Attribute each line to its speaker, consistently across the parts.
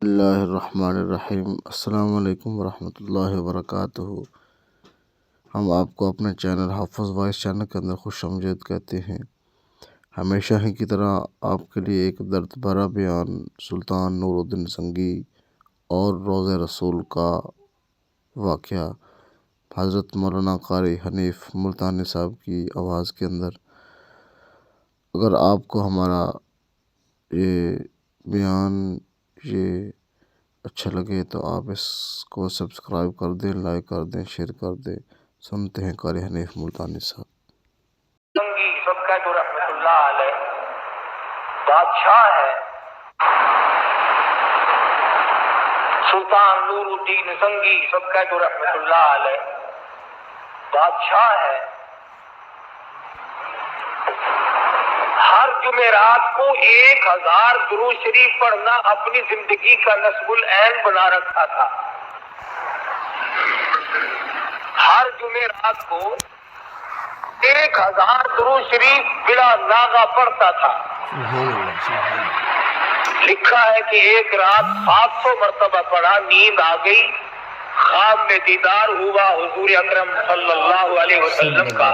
Speaker 1: اللہ الرحمن الرحیم۔ السلام علیکم ورحمۃ اللہ وبرکاتہ۔ ہم آپ کو اپنے چینل حافظ وائس چینل کے اندر خوش آمدید کہتے ہیں۔ ہمیشہ ہی کی طرح آپ کے لیے ایک درد بھرا بیان سلطان نور الدین سنگی اور روضہ رسول کا واقعہ حضرت مولانا قاری حنیف ملتانی صاحب کی آواز کے اندر۔ اگر آپ کو ہمارا یہ بیان اچھا لگے تو آپ اس کو سبسکرائب کر دیں، لائک کر دیں، شیئر کر دیں۔ سنتے ہیں قاری حنیف ملتانی صاحب۔
Speaker 2: سنگی سب کا جو رحمت اللہ علیہ بادشاہ ہے، سلطان نور الدین سنگی سب کا جو رحمت اللہ علیہ بادشاہ ہے۔ ہر جمعرات کو 1000 درود شریف پڑھنا اپنی زندگی کا نصب العین بنا رکھا تھا۔ ہر جمعرات کو 1000 درود شریف بلا ناغہ پڑھتا تھا۔ لکھا ہے کہ ایک رات 700 مرتبہ پڑھا، نیند آ گئی، خواب میں دیدار ہوا حضور اکرم صلی اللہ علیہ وسلم کا،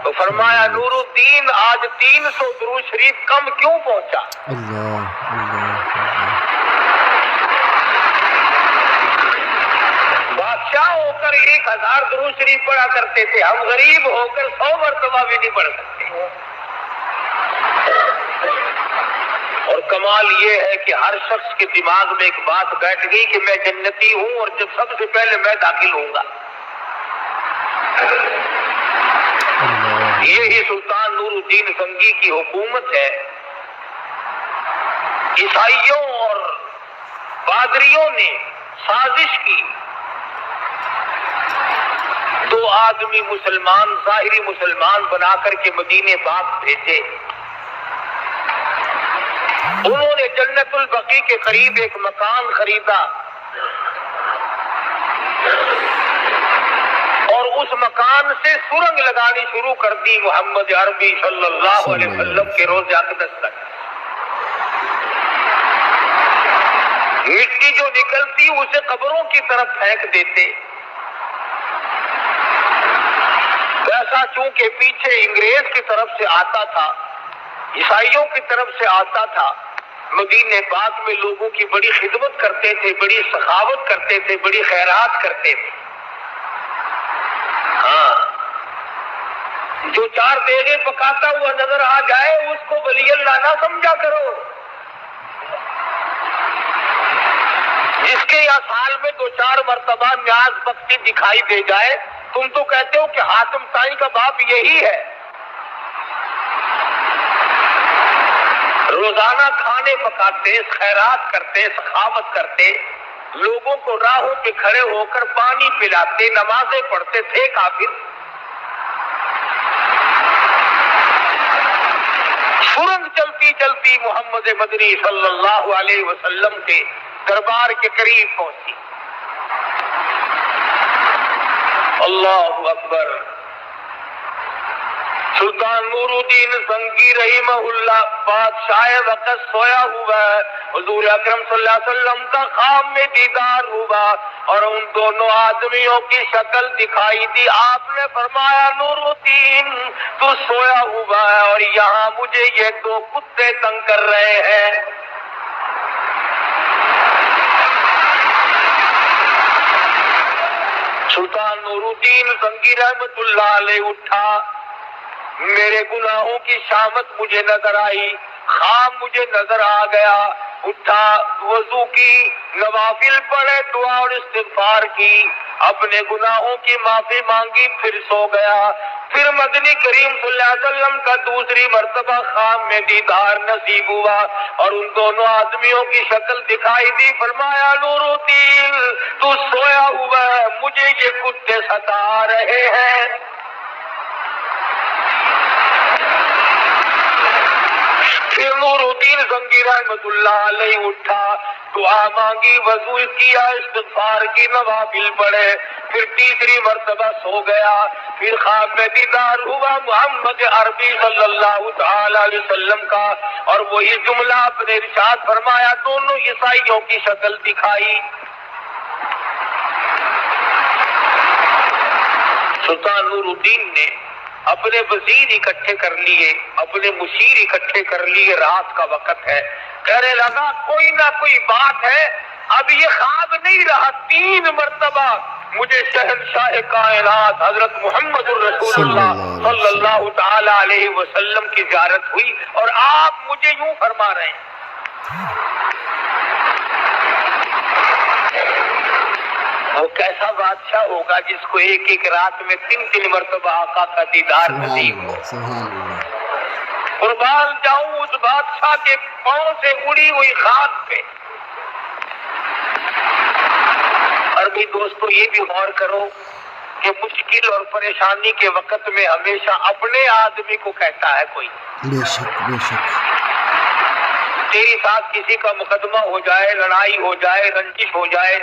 Speaker 2: تو فرمایا نور الدین آج 300 درود شریف کم کیوں پہنچا؟ بادشاہ ہو کر 1000 درود شریف پڑھا کرتے تھے، ہم غریب ہو کر 100 مرتبہ بھی نہیں پڑھ سکتے۔ اور کمال یہ ہے کہ ہر شخص کے دماغ میں ایک بات بیٹھ گئی کہ میں جنتی ہوں اور جب سب سے پہلے میں داخل ہوں گا۔ یہی سلطان نور الدین سنگی کی حکومت ہے۔ عیسائیوں اور پادریوں نے سازش کی، 2 آدمی مسلمان ظاہری مسلمان بنا کر کے مدینے پاک بھیجے۔ انہوں نے جنت البقیع کے قریب ایک مکان خریدا اور اس مکان سے سرنگ لگانی شروع کر دی محمد عربی صلی اللہ علیہ وسلم کے روضہ اقدس تک۔ مٹی جو نکلتی اسے قبروں کی طرف پھینک دیتے۔ ایسا چونکہ پیچھے انگریز کی طرف سے آتا تھا، عیسائیوں کی طرف سے آتا تھا، مدینے پاک میں لوگوں کی بڑی خدمت کرتے تھے، بڑی سخاوت کرتے تھے، بڑی خیرات کرتے تھے۔ ہاں، جو 4 دیگیں پکاتا ہوا نظر آ جائے اس کو ولی اللہ نہ سمجھا کرو۔ جس کے یا سال میں 2-4 مرتبہ نیاز بختی دکھائی دے جائے، تم تو کہتے ہو کہ حاتم طائی کا باپ یہی ہے۔ روزانہ کھانے پکاتے، خیرات کرتے، سخاوت کرتے، لوگوں کو راہوں پہ کھڑے ہو کر پانی پلاتے، نمازیں پڑھتے تھے کافر۔ سرنگ چلتی چلتی محمد مدنی صلی اللہ علیہ وسلم کے دربار کے قریب پہنچی۔ اللہ اکبر۔ سلطان نور الدین سنگی رحمہ اللہ بادشاہ وقت سویا ہوا ہے، حضور اکرم صلی اللہ علیہ وسلم کا خواب میں دیدار ہوا اور ان دونوں آدمیوں کی شکل دکھائی دی۔ آپ نے فرمایا نور الدین تو سویا ہوا ہے اور یہاں مجھے یہ 2 کتے تنگ کر رہے ہیں۔ سلطان نور الدین سنگی رحمت اللہ علیہ اٹھا، میرے گناہوں کی شامت مجھے نظر آئی، خواب مجھے نظر آ گیا، اٹھا، وضو کی، نوافل پڑھے، دعا اور استغفار کی، اپنے گناہوں کی معافی مانگی، پھر سو گیا۔ پھر مدنی کریم صلی اللہ علیہ وسلم کا دوسری مرتبہ خواب میں دیدار نصیب ہوا اور ان دونوں آدمیوں کی شکل دکھائی دی۔ فرمایا نور الدین تو سویا ہوا ہے، مجھے یہ کتے ستا رہے ہیں۔ پھر نور الدین سنگی رحمت اللہ علیہ اٹھا، دعا مانگی، وضو کیا، استغفار کی، نوافل پڑھے، پھر تیسری مرتبہ سو گیا، پھر خواب میں دیدار ہوا محمد عربی صلی اللہ تعالی علیہ وسلم کا، اور وہی جملہ اپنے ارشاد فرمایا، دونوں عیسائیوں کی شکل دکھائی۔ سلطان نور الدین نے اپنے وزیر اکٹھے کر لیے، اپنے مشیر اکٹھے کر لیے، رات کا وقت ہے، کہنے لگا کوئی نہ کوئی بات ہے، اب یہ خواب نہیں رہا، 3 مرتبہ مجھے شہنشاہ کائنات حضرت محمد الرسول اللہ صلی اللہ تعالی علیہ وسلم کی زیارت ہوئی، اور آپ مجھے یوں فرما رہے ہیں۔ وہ کیسا بادشاہ ہوگا جس کو ایک ایک رات میں 3 مرتبہ آقا کا دیدار نصیب ہو۔ قربان جاؤں اس بادشاہ کے پاؤں سے اڑی ہوئی خاک پہ۔ اور بھی دوستو یہ بھی غور کرو کہ مشکل اور پریشانی کے وقت میں ہمیشہ اپنے آدمی کو کہتا ہے کوئی،
Speaker 1: بے شک بے شک،
Speaker 2: تیری ساتھ کسی کا مقدمہ ہو جائے، لڑائی ہو جائے، رنجش ہو جائے،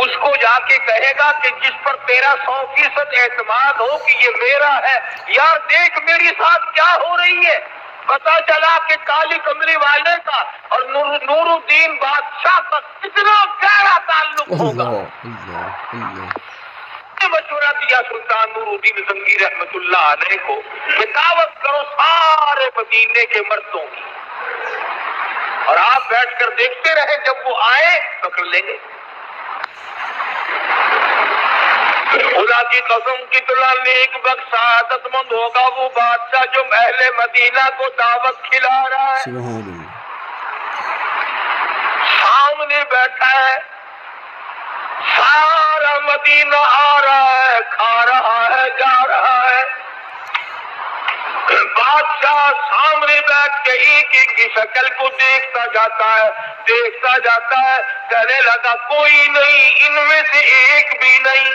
Speaker 2: اس کو جا کے کہے گا کہ جس پر تیرا 100% اعتماد ہو کہ یہ میرا ہے، یار دیکھ میری ساتھ کیا ہو رہی ہے۔ پتا چلا کہ کالی کملی والے کا اور نور الدین بادشاہ کا کتنا گہرا تعلق ہوگا۔ مشورہ دیا سلطان نور الدین زنگی رحمت اللہ علیہ کو کہ دعوت کرو سارے مدینے کے مردوں کی، اور آپ بیٹھ کر دیکھتے رہے، جب وہ آئے پکڑ لیں گے۔ خدا کی قسم کتنا نیک بخت سعادت مند ہوگا وہ بادشاہ جو اہل مدینہ کو دعوت کھلا رہا ہے، سامنے بیٹھا ہے، سارا مدینہ آ رہا ہے، کھا رہا ہے، جا رہا ہے، بادشاہ سامنے بیٹھ کے ایک ایک کی شکل کو دیکھتا جاتا ہے، دیکھتا جاتا ہے، کہنے لگا کوئی نہیں، ان میں سے ایک بھی نہیں۔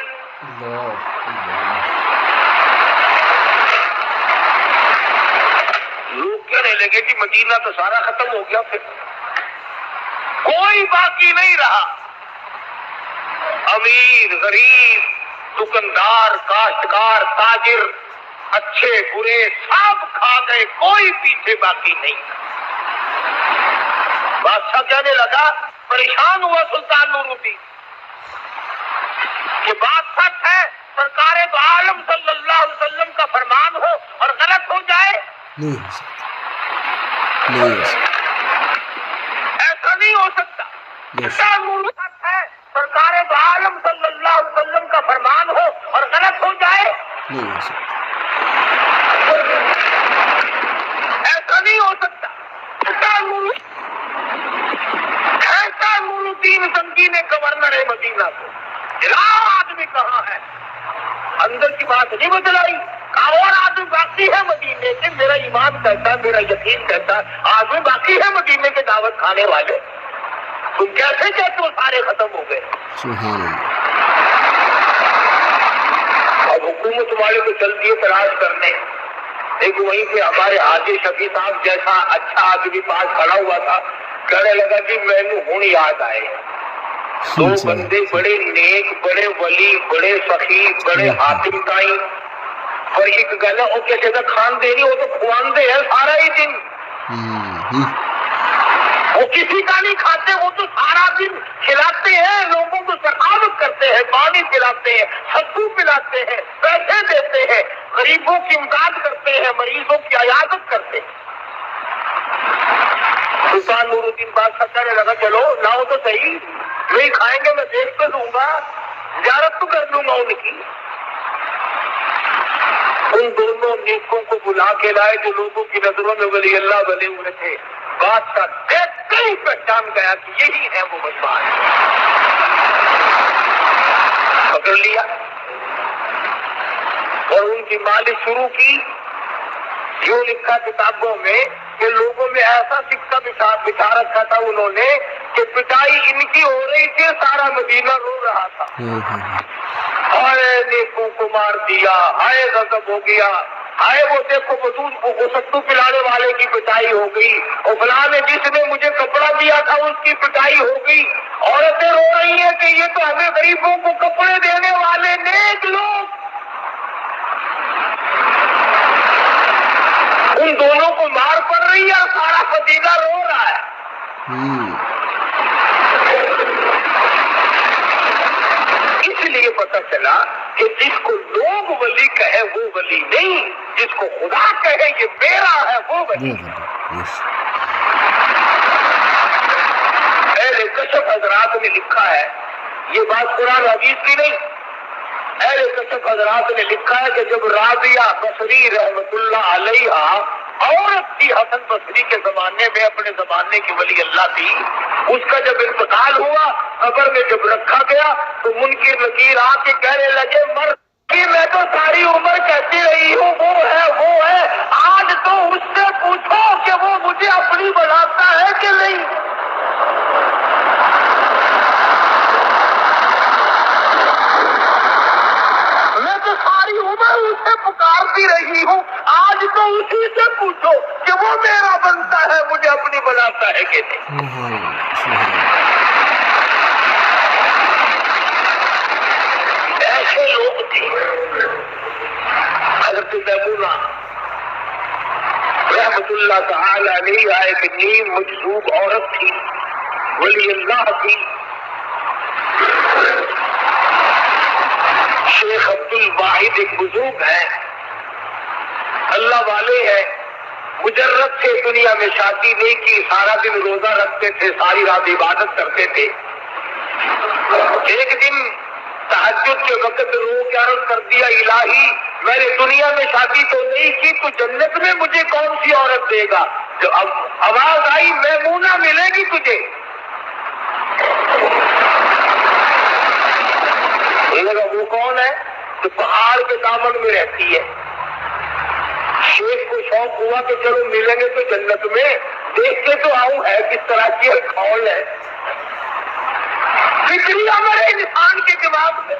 Speaker 2: لوگ کہنے لگے کہ مدینہ تو سارا ختم ہو گیا، پھر کوئی باقی نہیں رہا، امیر غریب، دکاندار، کاشتکار، تاجر، اچھے برے سب کھا گئے، کوئی پیچھے باقی نہیں۔ بادشاہ کہنے لگا، پریشان ہوا سلطان نور الدین، یہ بات سچ ہے، سرکار دو عالم صلی اللہ علیہ وسلم کا فرمان ہو اور غلط ہو جائے؟
Speaker 1: نہیں ہو سکتا، نہیں ہو سکتا،
Speaker 2: ایسا نہیں ہو سکتا۔ سچ ہے، سرکار دو عالم صلی اللہ علیہ وسلم کا فرمان ہو اور غلط ہو جائے؟
Speaker 1: نہیں ہو سکتا،
Speaker 2: ایسا نہیں ہو سکتا۔ نور الدین زنگی نے گورنر مدینہ کو، آدمی کہاں ہے؟ اندر کی بات نہیں بدلائی، اور آدمی باقی ہے مدینے کے، میرا ایمان کہتا ہے، میرا یقین کہتا ہے آدمی باقی ہے مدینے کے دعوت کھانے والے، تم کیسے کہتے ہو سارے ختم ہو گئے؟
Speaker 1: سبحان اللہ۔
Speaker 2: اب حکومت والے کو چل دیے تلاش کرنے، ایک وہیں پہ ہمارے حاجی شفیع صاحب جیسا اچھا آدمی پاس کھڑا ہوا تھا، کہنے لگا کہ میں نے ہوں یاد آئے، 2 بندے بڑے نیک، بڑے ولی، بڑے سخی، بڑے حاکم تائیں، اور ایک گل ہے وہ کسی کا کھان دے نہیں، وہ تو کھواندے ہیں سارا ہی دن، وہ کسی کا نہیں کھاتے، وہ تو سارا دن کھلاتے ہیں، لوگوں کو سخاوت کرتے ہیں، پانی پلاتے ہیں، ستو پلاتے ہیں، پیسے دیتے ہیں، غریبوں کی امداد کرتے ہیں، مریضوں کی عیادت کرتے ہیں۔ سلطان نور الدین بادشاہ کہنے لگا چلو لاؤ تو صحیح، نہیں کھائیں گے میں دیکھ پہ دوں گا، زیارت تو کر دوں گا ان کی۔ ان دونوں نیکوں کو بلا کے لائے جو لوگوں کی نظروں میں ولی اللہ بنے ہوئے تھے، بادشاہ دیکھتے ہی پہچان گیا کہ یہی ہے وہ مسلمان، پکڑ لیا اور ان کی مالش شروع کی۔ جو لکھا کتابوں میں کہ لوگوں میں ایسا سکہ بچھا رکھا تھا انہوں نے کہ پٹائی ان کی ہو رہی تھی، سارا مدینہ رو رہا تھا، ہائے نیکوں کو مار دیا، ہائے غضب ہو گیا، ہائے وہ دیکھو وہ ستو پلانے والے کی پٹائی ہو گئی، اور فلاں نے جس نے مجھے کپڑا دیا تھا اس کی پٹائی ہو گئی، عورتیں رو رہی ہیں کہ کہ یہ تو ہمیں غریبوں کو کپڑے دینے والے نیک لوگ. ان دونوں کو مار پڑ رہی ہے اور سارا مدینہ رو رہا ہے. اس لیے پتہ چلا کہ جس کو لوگ ولی کہے وہ ولی نہیں، جس کو خدا کہے یہ میرا ہے وہ ولی. اہل کشف حضرات نے لکھا ہے، یہ بات قرآن حدیث کی نہیں، اہل کشف حضرات نے لکھا ہے کہ جب رابعہ بصری رحمت اللہ علیہ عورت تھی حسن بصری کے زمانے میں، اپنے زمانے کی ولی اللہ تھی، اس کا جب انتقال ہوا قبر میں جب رکھا گیا تو منکر نکیر آ کے کہنے لگے مر میں تو ساری عمر کہتی رہی ہوں وہ ہے، آج تو اس سے پوچھو کہ وہ مجھے اپنی بناتا ہے کہ نہیں. میں تو ساری عمر اسے پکارتی رہی ہوں، آج تو اسی سے پوچھو کہ وہ میرا بنتا ہے، مجھے اپنی بناتا ہے کہ نہیں. ایسے لوگ تھے. حضرت میمونہ رحمت اللہ تعالی علیہ ایک نیم مجذوب عورت تھی، ولی اللہ تھی. شیخ عبد الواحد ایک بزرگ ہے، اللہ والے ہیں، مجرد سے دنیا میں شادی نہیں کی، سارا دن روزہ رکھتے تھے، ساری رات عبادت کرتے تھے. ایک دن تہجد کے وقت رو کے عرض کر دیا الہی میں نے دنیا میں شادی تو نہیں کی تو جنت میں مجھے کون سی عورت دے گا؟ جو اب آواز آئی میمونہ ملے گی تجھے. وہ کون ہے؟ تو پہاڑ کے دامن میں رہتی ہے. شیخ کو شوق ہوا کہ چلو ملیں گے تو جنت میں، دیکھ کے تو آؤں ہے کس طرح کی ہے، کون ہے. فکری عمل ہے انسان کے دماغ میں.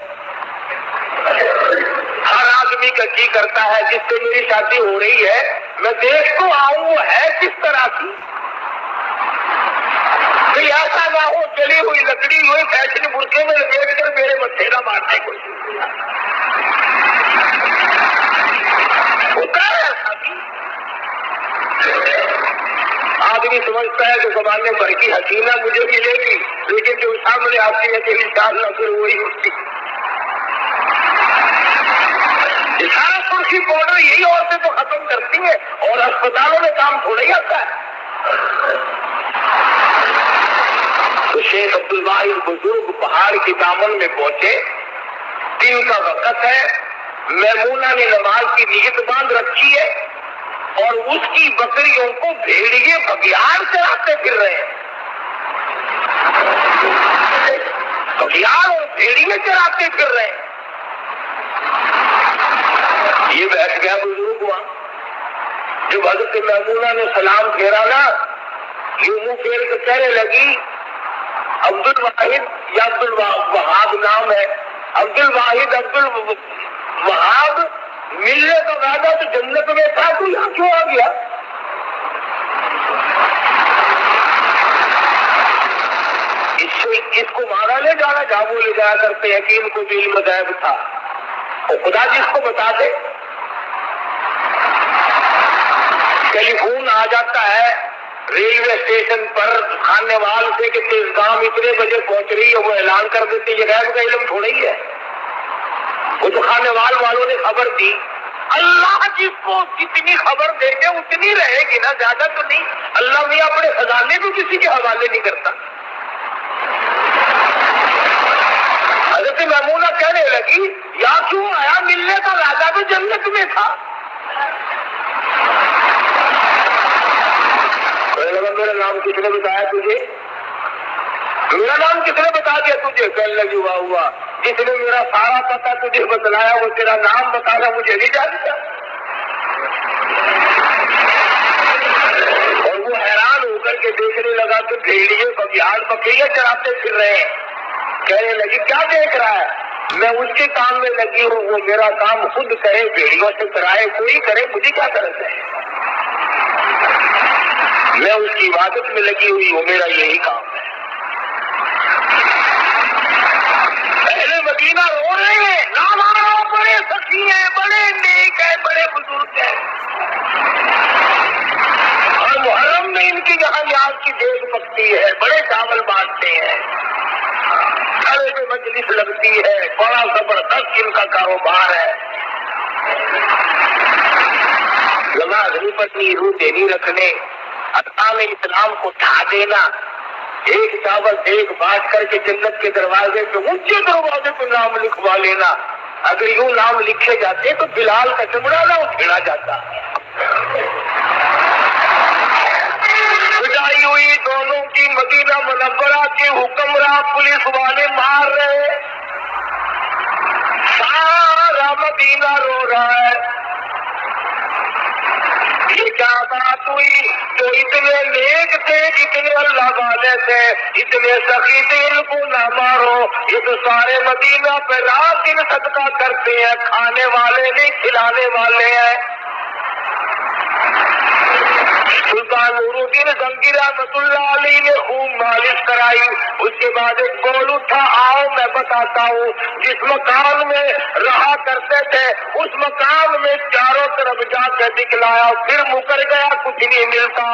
Speaker 2: ہر آدمی کا جی کرتا ہے جس سے میری شادی ہو رہی ہے میں دیکھ تو آؤں وہ ہے کس طرح کی. کوئی ایسا نہ ہو جلی ہوئی لکڑی ہوئی فیشن برقعے میں لپیٹ کر میرے متھے نہ مارنے کو. ہوتا ہے ایسا بھی. آدمی سمجھتا ہے کہ زمانے بھر کی حسینہ مجھے ملے گی، لیکن جو سامنے آتی ہے کہ انشاءاللہ پھر وہی ہوتی. سارا سرخی پاؤڈر یہی عورتیں تو ختم کرتی ہیں، اور اسپتالوں میں کام تھوڑا ہی آتا ہے. تو شیخ عبد الواحد بزرگ پہاڑ کی دامن میں پہنچے، دن کا وقت ہے، میمونہ نے نماز کی نیت باندھ رکھی ہے اور اس کی بکریوں کو بھیڑیے بگیار چراتے پھر رہے ہیں. بگیار اور بھیڑیے چراتے پھر رہے ہیں. یہ بیٹھ گیا بزرگ ہوا. جب حضرت میمونہ نے سلام پھیرا نا، یہ منہ پھیر کے کہنے لگی عبد الواحد یا عبد الوہاب نام ہے، عبد الواحد عبد الوہاب ملنے کا وعدہ تو جنت میں تھا، تو یہاں کیوں آ گیا؟ اس کو مارا لے جانا جہاں وہ لے جایا کرتے ہیں کہ ان کو بھی علم غیب تھا. اور خدا جس کو بتا دے. ٹیلی فون آ جاتا ہے ریلوے اسٹیشن پر کھانے وال سے کہ تیزگام اتنے بجے پہنچ رہی ہے، وہ اعلان کر دیتے. یہ غیب کا علم تھوڑا ہی ہے. وہ تو کھانے والوں نے خبر دی. اللہ جس کو جتنی خبر دے گے اتنی رہے گی نا، زیادہ تو نہیں. اللہ بھی اپنے خزانے کو کسی کے حوالے نہیں کرتا. حضرت میمونہ کہنے لگی یا کیوں آیا؟ ملنے کا وعدہ تو جنت میں تھا. میرا نام کس نے بتایا تجھے؟ میرا نام کس نے بتا دیا تجھے؟ کہنے لگی واہ ہوا، جس نے میرا سارا پتہ تجھے بتلایا وہ تیرا نام بتانا مجھے نہیں جانتا. اور وہ حیران ہو کر کے دیکھنے لگا تو بھیڑیے بگیار بکریاں چراتے پھر رہے ہیں. کہنے لگی کیا دیکھ رہا ہے؟ میں اس کے کام میں لگی ہوں، وہ میرا کام خود کرے، بھیڑیوں سے کرائے، کوئی کرے، مجھے کیا کرنا ہے؟ میں اس کی عبادت میں لگی ہوئی ہوں، میرا یہی کام ہے. جہاں یاد کی دیگ پکتی ہے، بڑے چاول بانٹتے ہیں، کھڑے پہ مجلس لگتی ہے، بڑا زبردست ان کا کاروبار ہے، نماز نہیں پڑھنی، روزے نہیں رکھنے، ارکان اسلام کو ڈھا دینا، ایک چاول ایک بانٹ کر کے جنت کے دروازے پہ اونچے دروازے پہ نام لکھوا لینا۔ اگر یوں نام لکھے جاتے تو بلال کا چمڑا نہ اکھیڑا جاتا۔ پٹائی ہوئی دونوں کی، مدینہ منورہ کے حکمراں پولیس والے مار رہے، سارا مدینہ رو رہا ہے۔ یہ کیا بات ہوئی؟ جو اتنے نیک تھے، جتنے اللہ والے تھے، اتنے سخی تھے، ان کو نہ مارو، یہ تو سارے مدینہ پہ رات دن صدقہ کرتے ہیں، کھانے والے نہیں کھلانے والے ہیں۔ سلطان نور الدین زنگی رحمۃ اللہ علیہ نے خوب مالش کرائی، اس کے بعد ایک بول اٹھا، آؤ میں بتاتا ہوں، جس مکان میں رہا کرتے تھے اس مکان میں چاروں طرف جا کر دکھلایا، پھر مکر گیا، کچھ نہیں ملتا،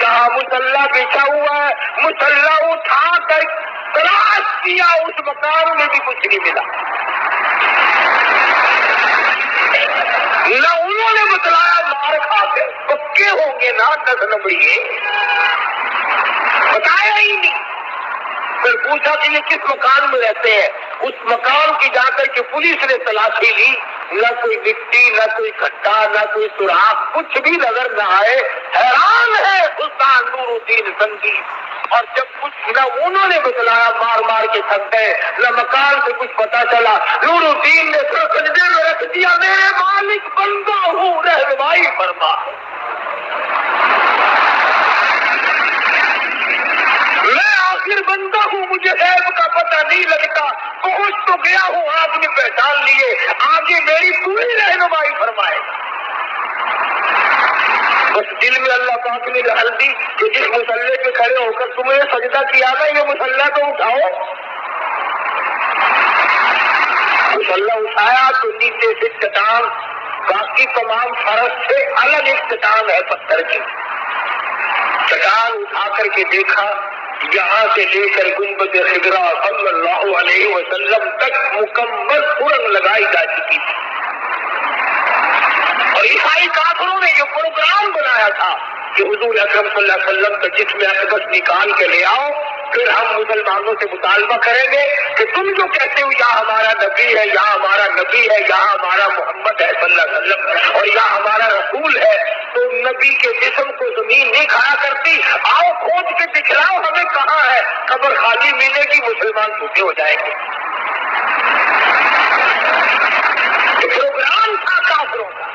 Speaker 2: جہاں مسلح بچھا ہوا ہے مسلح اٹھا کر تلاش کیا، اس مکان میں بھی کچھ نہیں ملا، نہ انہوں نے بتلایا، مار کھا کے پکے ہوں گے نا 10 نمبری، بتایا ہی نہیں۔ پھر پوچھا کہ یہ کس مکان میں رہتے ہیں، اس مکان کی جا کر کے پولیس نے تلاشی لی، نہ کوئی مٹی، نہ کوئی کھٹا، نہ کوئی سوراخ، کچھ بھی نظر نہ آئے۔ حیران ہے سلطان نور الدین زنگی، اور جب کچھ نہ انہوں نے بتلایا، مار مار کے تھک گئے، نہ مکان سے کچھ پتا چلا، نور الدین نے سر سجدے میں رکھ دیا، میرے مالک بندہ ہوں، رہنمائی فرما، میں آخر بندہ ہوں، مجھے غیب کا پتہ نہیں لگتا، پہنچ تو گیا ہوں، آپ نے پہچان لیے، آگے میری پوری رہنمائی فرمائے۔ بس دل میں اللہ پاک نے ڈال دی کہ جس مسلح پہ کھڑے ہو کر تمہیں سجدہ کیا نا، یہ مسلح تو اٹھاؤ۔ مسلح اٹھایا تو نیچے سے چٹان، باقی تمام فرش سے الگ ایک چٹان ہے پتھر کی، چٹان اٹھا کر کے دیکھا، یہاں سے لے کر گنبد خضرا صلی اللہ علیہ وسلم تک مکمل سرنگ لگائی جا چکی تھی، اور عیسائی کافروں نے جو پروگرام بنایا تھا کہ حضور اکرم صلی اللہ علیہ وسلم کا جسم اقدس نکال کے لے آؤ، پھر ہم مسلمانوں سے مطالبہ کریں گے کہ تم جو کہتے ہو یہاں ہمارا نبی ہے، یہاں ہمارا نبی ہے، یہاں ہمارا محمد ہے صلی اللہ علیہ وسلم، اور یہاں ہمارا رسول ہے، تو نبی کے جسم کو زمین نہیں کھایا کرتی، آؤ کھود کے دکھلاؤ ہمیں کہاں ہے، قبر خالی ملے گی، مسلمان جھوٹے ہو جائیں گے۔ پروگرام تھا کافروں کا۔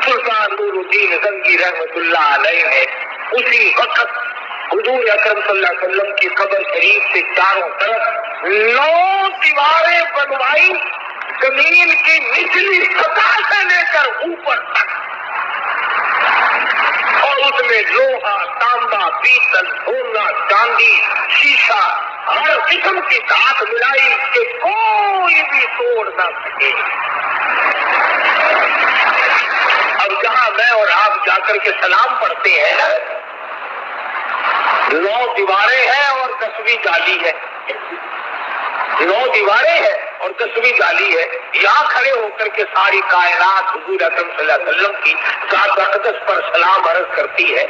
Speaker 2: سلطان نور الدین زنگی رحمۃ اللہ علیہ نے اسی وقت حضور اکرم صلی اللہ علیہ وسلم کی قبر شریف سے چاروں طرف 9 دیواریں بنوائی، زمین کی نچلی سطح سے لے کر اوپر تک، اور اس میں لوہا، تانبا، پیتل، سونا، چاندی، شیشہ، ہر قسم کی دھات ملائی کہ کوئی بھی توڑ نہ سکے۔ اب جہاں میں اور آپ جا کر کے سلام پڑھتے ہیں، 9 دیواریں ہیں اور 10ویں جالی ہے، 9 دیواریں ہیں اور 10ویں جالی ہے، یہاں کھڑے ہو کر کے ساری کائنات حضور اکرم صلی اللہ علیہ وسلم کی ذات اقدس پر سلام عرض کرتی ہے۔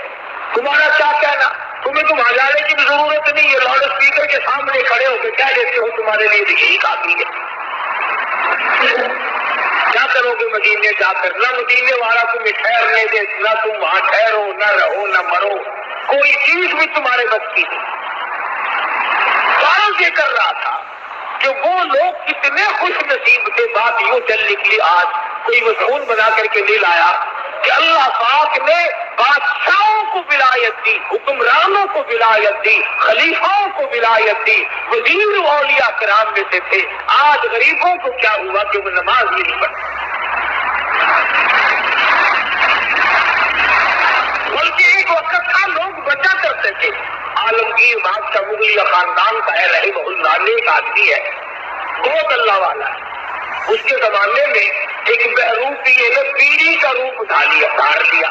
Speaker 2: تمہارا کیا کہنا؟ تمہیں تو وہاں جانے کی بھی ضرورت نہیں، یہ لاؤڈ اسپیکر کے سامنے کھڑے ہو کے کہہ لیتے ہو، تمہارے لیے یہی کافی ہے۔ کیا کرو گے مدینے جا کر؟ نہ مدینے والا تمہیں ٹھہرنے دے، نہ تم وہاں ٹھہرو، نہ رہو، نہ مرو، کوئی چیز بھی تمہارے بس کی نہیں۔ سارا یہ کر رہا تھا کہ وہ لوگ کتنے خوش نصیب تھے، بات یوں چل نکلی، آج کوئی مضمون بنا کر کے نہیں لایا کہ اللہ پاک نے بادشاہوں کو ولایت دی، حکمرانوں کو ولایت دی، خلیفاؤں کو ولایت دی، وزیر اولیاء کرام میں سے تھے، آج غریبوں کو کیا ہوا کہ وہ نماز بھی نہیں پڑھتے، بلکہ ایک وقت تھا لوگ بچا کرتے تھے۔ عالمگیر بادشاہ مغلیہ خاندان کا ہے رحمہ اللہ، ایک آدمی ہے بہت اللہ والا ہے، اس کے زمانے میں ایک بہروپی نے پیری کا روپ دھار لیا،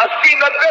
Speaker 2: 80-90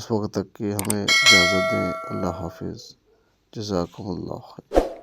Speaker 1: اس وقت تک کہ ہمیں اجازت دیں۔ اللہ حافظ، جزاکم اللہ خیر۔